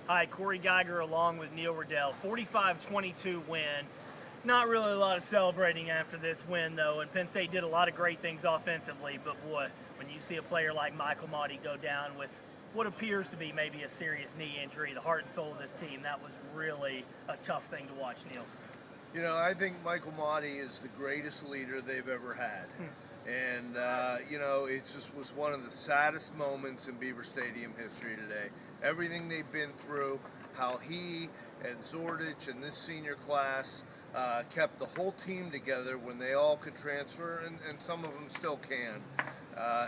Hi, Cory along with Neil Rudel. 45-22 win. Not really a lot of celebrating after this win, though, and Penn State did a lot of great things offensively, but boy, when you see a player like Michael Maudie go down with what appears to be maybe a serious knee injury, the heart and soul of this team, that was really a tough thing to watch, Neil. You know, I think Michael Maudie is the greatest leader they've ever had. And, it just was one of the saddest moments in Beaver Stadium history today. Everything they've been through, how he and Zordich and this senior class kept the whole team together when they all could transfer, and some of them still can.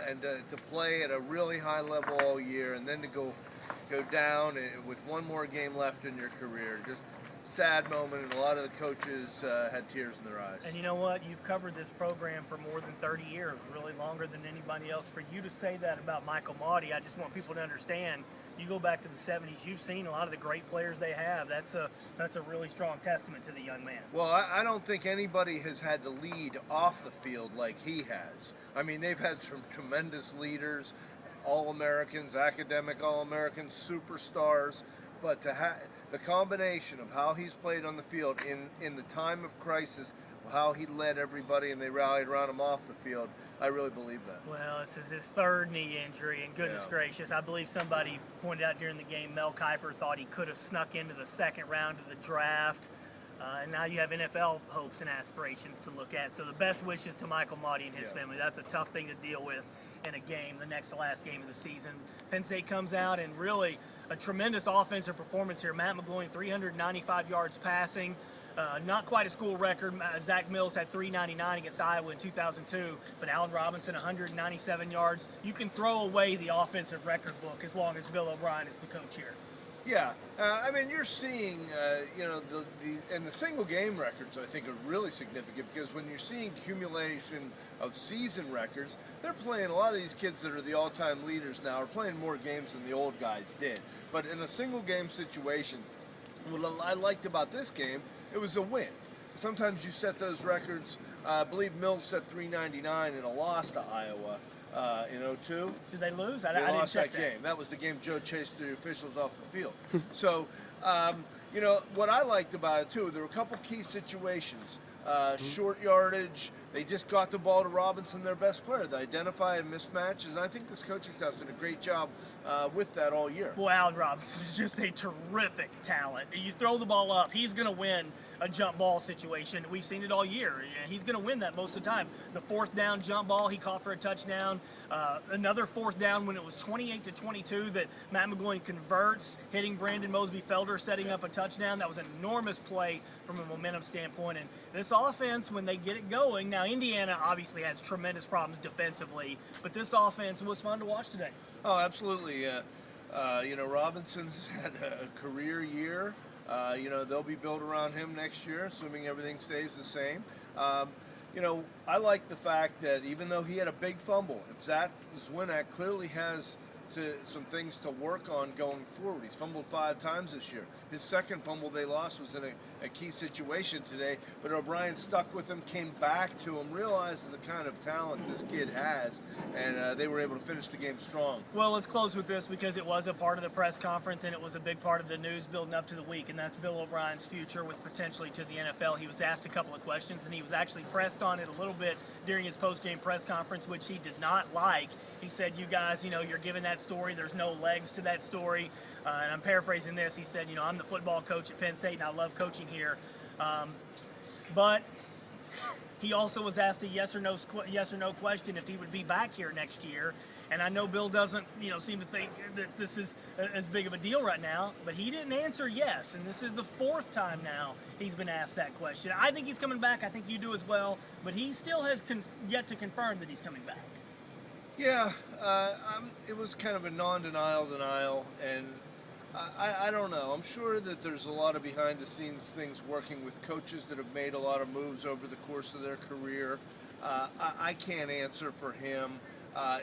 And to play at a really high level all year, and then to go down with one more game left in your career, just sad moment, and a lot of the coaches had tears in their eyes. And you know what? You've covered this program for more than 30 years, really longer than anybody else. For you to say that about Michael Maudie, I just want people to understand, you go back to the 70s, you've seen a lot of the great players they have. That's a really strong testament to the young man. Well, I don't think anybody has had to lead off the field like he has. I mean, they've had some tremendous leaders, All-Americans, academic All-Americans, superstars. But to the combination of how he's played on the field in the time of crisis, how he led everybody and they rallied around him off the field, I really believe that. Well, this is his third knee injury, and goodness gracious, I believe somebody pointed out during the game, Mel Kiper thought he could have snuck into the second round of the draft. And now you have NFL hopes and aspirations to look at. So the best wishes to Michael Maudie and his family. That's a tough thing to deal with in a game, the next to last game of the season. Penn State comes out and really a tremendous offensive performance here. Matt McGloin, 395 yards passing. Not quite a school record. Zach Mills had 399 against Iowa in 2002, but Allen Robinson, 197 yards. You can throw away the offensive record book as long as Bill O'Brien is the coach here. Yeah, I mean, you're seeing, the single game records, I think, are really significant because when you're seeing accumulation of season records, they're playing, a lot of these kids that are the all-time leaders now are playing more games than the old guys did. But in a single game situation, what I liked about this game, it was a win. Sometimes you set those records. I believe Mills set 399 in a loss to Iowa. In 2002. Did they lose? I didn't lost check that game. That was the game Joe chased the officials off the field. So, what I liked about it, too, there were a couple key situations. Short yardage. They just got the ball to Robinson, their best player. They identified mismatches, and I think this coaching staff's done a great job with that all year. Boy, Allen Robinson is just a terrific talent. You throw the ball up, he's going to win a jump ball situation. We've seen it all year. He's going to win that most of the time. The fourth down jump ball he caught for a touchdown. Another fourth down when it was 28-22 that Matt McGloin converts, hitting Brandon Mosby-Felder, setting up a touchdown. That was an enormous play from a momentum standpoint. And this offense, when they get it going, now Indiana obviously has tremendous problems defensively, but this offense was fun to watch today. Oh, absolutely. Robinson's had a career year. They'll be built around him next year, assuming everything stays the same. I like the fact that even though he had a big fumble, Zach Zwinak clearly has some things to work on going forward. He's fumbled 5 times this year. His second fumble they lost was in a key situation today, but O'Brien stuck with him, came back to him, realized the kind of talent this kid has, and they were able to finish the game strong. Well, let's close with this because it was a part of the press conference and it was a big part of the news building up to the week, and that's Bill O'Brien's future with potentially to the NFL. He was asked a couple of questions, and he was actually pressed on it a little bit during his post-game press conference, which he did not like. He said, you guys, you're giving that story. There's no legs to that story. And I'm paraphrasing this. He said, I'm the football coach at Penn State and I love coaching here. But he also was asked a yes or no question if he would be back here next year. And I know Bill doesn't, seem to think that this is as big of a deal right now, but he didn't answer yes. And this is the 4th time now he's been asked that question. I think he's coming back. I think you do as well. But he still has yet to confirm that he's coming back. Yeah, it was kind of a non-denial denial, and I don't know. I'm sure that there's a lot of behind-the-scenes things working with coaches that have made a lot of moves over the course of their career. I can't answer for him.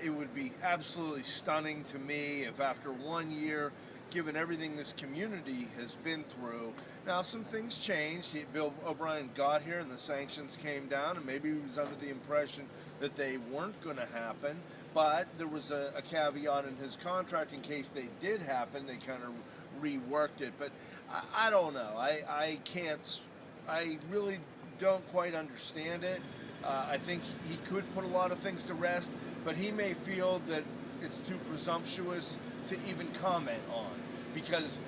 It would be absolutely stunning to me if after 1 year, given everything this community has been through. Now, some things changed. Bill O'Brien got here and the sanctions came down, and maybe he was under the impression that they weren't going to happen. but there was a caveat in his contract in case they did happen. They kind of reworked it, but I don't know. I can't. I really don't quite understand it. I think he could put a lot of things to rest, but he may feel that it's too presumptuous to even comment on because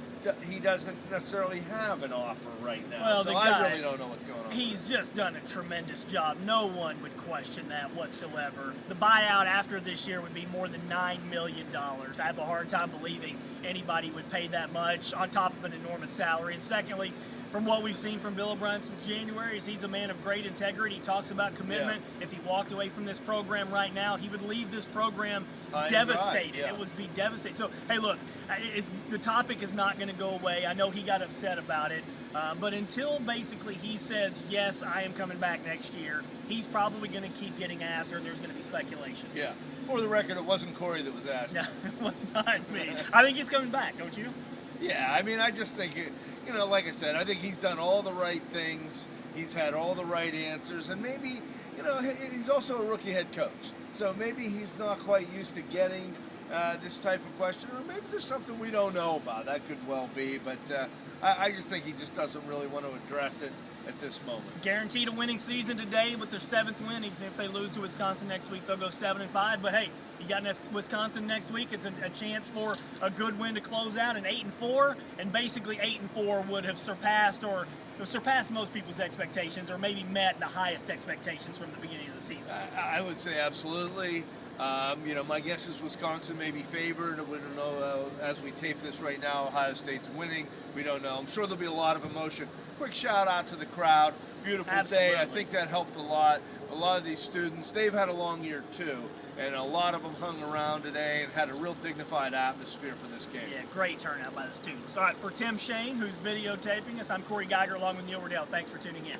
he doesn't necessarily have an offer right now. Well, so I really don't know what's going on. He's just done a tremendous job. No one would question that whatsoever. The buyout after this year would be more than $9 million. I have a hard time believing anybody would pay that much on top of an enormous salary. And secondly, from what we've seen from Bill O'Brien since January, is he's a man of great integrity. He talks about commitment. Yeah. If he walked away from this program right now, he would leave this program devastated. Yeah. It would be devastating. So, hey, look, the topic is not going to go away. I know he got upset about it, but until basically he says, yes, I am coming back next year, he's probably going to keep getting asked, or there's going to be speculation. Yeah. For the record, it wasn't Cory that was asked. No, it was not me. I think he's coming back, don't you? Yeah, I mean, I just think, like I said, I think he's done all the right things. He's had all the right answers. And maybe, he's also a rookie head coach. So maybe he's not quite used to getting this type of question. Or maybe there's something we don't know about. That could well be. But I just think he just doesn't really want to address it at this moment. Guaranteed a winning season today with their 7th win. Even if they lose to Wisconsin next week, they'll go 7-5. But hey, you got Wisconsin next week. It's a chance for a good win to close out an 8-4, and basically 8-4 would have surpassed most people's expectations, or maybe met the highest expectations from the beginning of the season. I would say absolutely. My guess is Wisconsin may be favored. We don't know. As we tape this right now, Ohio State's winning. We don't know. I'm sure there'll be a lot of emotion. Quick shout out to the crowd. Beautiful Absolutely. day. I think that helped a lot. A lot of these students, they've had a long year too, and a lot of them hung around today and had a real dignified atmosphere for this game. Yeah, great turnout by the students. All right, for Tim Shane, who's videotaping us, I'm Cory Geiger along with Neil Rudel. Thanks for tuning in.